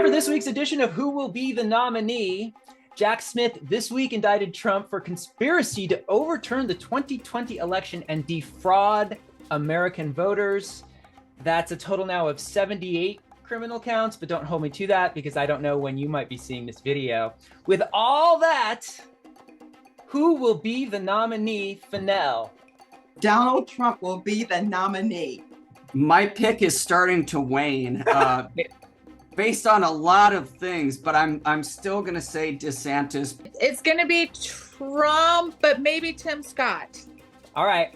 for this week's edition of Who Will Be the Nominee? Jack Smith this week indicted Trump for conspiracy to overturn the 2020 election and defraud American voters. That's a total now of 78 criminal counts, but don't hold me to that because I don't know when you might be seeing this video. With all that, who will be the nominee, Fennell? Donald Trump will be the nominee. My pick is starting to wane based on a lot of things, but I'm still going to say DeSantis. It's going to be Trump, but maybe Tim Scott. All right.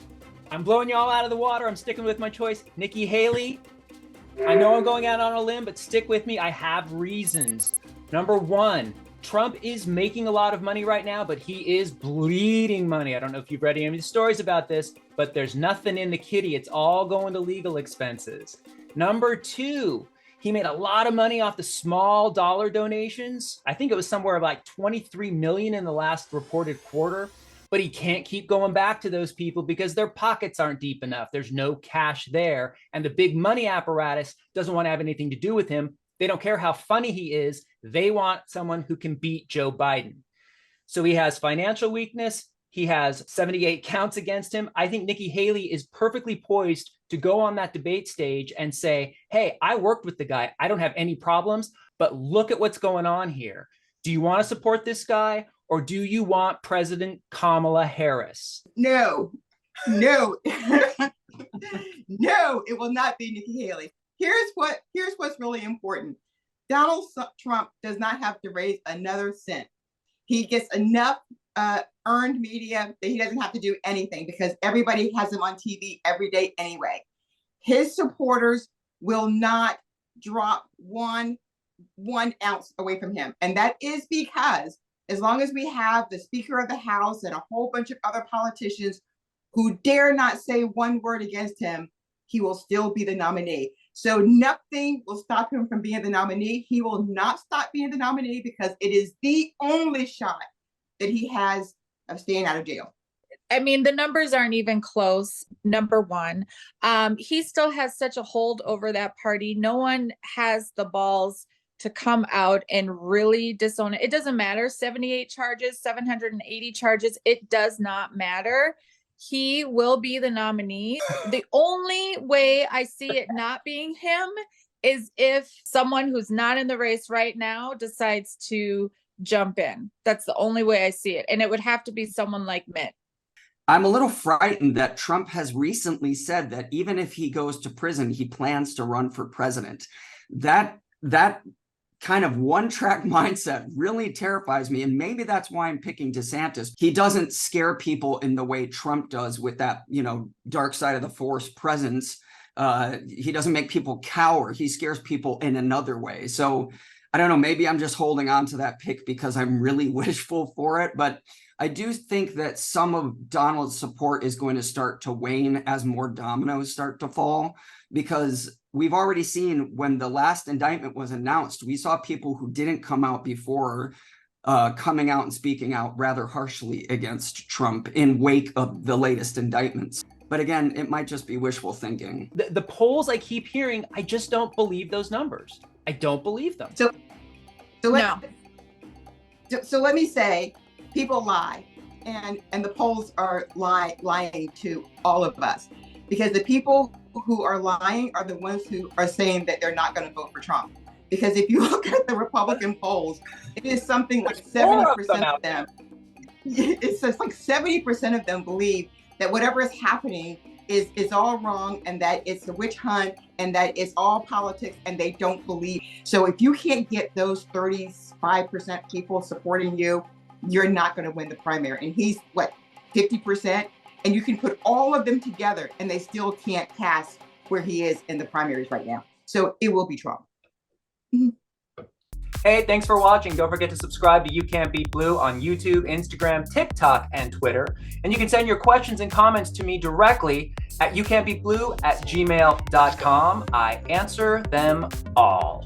I'm blowing you all out of the water. I'm sticking with my choice. Nikki Haley. I know I'm going out on a limb, but stick with me. I have reasons. Number one, Trump is making a lot of money right now, but he is bleeding money. I don't know if you've read any of the stories about this, but there's nothing in the kitty. It's all going to legal expenses. Number two, he made a lot of money off the small dollar donations. I think it was somewhere like 23 million in the last reported quarter, but he can't keep going back to those people because their pockets aren't deep enough. There's no cash there. And the big money apparatus doesn't want to have anything to do with him. They don't care how funny he is. They want someone who can beat Joe Biden. So he has financial weakness. He has 78 counts against him. I think Nikki Haley is perfectly poised to go on that debate stage and say, hey, I worked with the guy. I don't have any problems, but look at what's going on here. Do you want to support this guy or do you want President Kamala Harris? No, no, no, it will not be Nikki Haley. Here's what's really important. Donald Trump does not have to raise another cent. He gets enough earned media that he doesn't have to do anything because everybody has him on TV every day anyway. His supporters will not drop one ounce away from him. And that is because as long as we have the Speaker of the House and a whole bunch of other politicians who dare not say one word against him, he will still be the nominee. So nothing will stop him from being the nominee. He will not stop being the nominee because it is the only shot that he has of staying out of jail. I mean, the numbers aren't even close. Number one, he still has such a hold over that party. No one has the balls to come out and really disown it. It doesn't matter. 78 charges, 780 charges. It does not matter. He will be the nominee. The only way I see it not being him is if someone who's not in the race right now decides to jump in. That's the only way I see it. And it would have to be someone like Mitt. I'm a little frightened that Trump has recently said that even if he goes to prison, he plans to run for president. That kind of one-track mindset really terrifies me. And maybe that's why I'm picking DeSantis. He doesn't scare people in the way Trump does with that, dark side of the force presence. He doesn't make people cower. He scares people in another way. So I don't know, maybe I'm just holding on to that pick because I'm really wishful for it. But I do think that some of Donald's support is going to start to wane as more dominoes start to fall, because we've already seen when the last indictment was announced, we saw people who didn't come out before coming out and speaking out rather harshly against Trump in wake of the latest indictments. But again, it might just be wishful thinking. The polls I keep hearing, I just don't believe those numbers. I don't believe them. So let me say, people lie, and the polls are lying to all of us, because the people who are lying are the ones who are saying that they're not going to vote for Trump. Because if you look at the Republican polls, it is something like 70% of them. It's just like 70% of them believe that whatever is happening is all wrong, and that it's a witch hunt, and that it's all politics, and they don't believe. So if you can't get those 35% people supporting you, you're not going to win the primary. And he's 50%, and you can put all of them together and they still can't cast where he is in the primaries right now. So it will be Trump. Hey, thanks for watching. Don't forget to subscribe to You Can't Beat Blue on YouTube, Instagram, TikTok, and Twitter. And you can send your questions and comments to me directly at youcan'tbeatblue@gmail.com. I answer them all.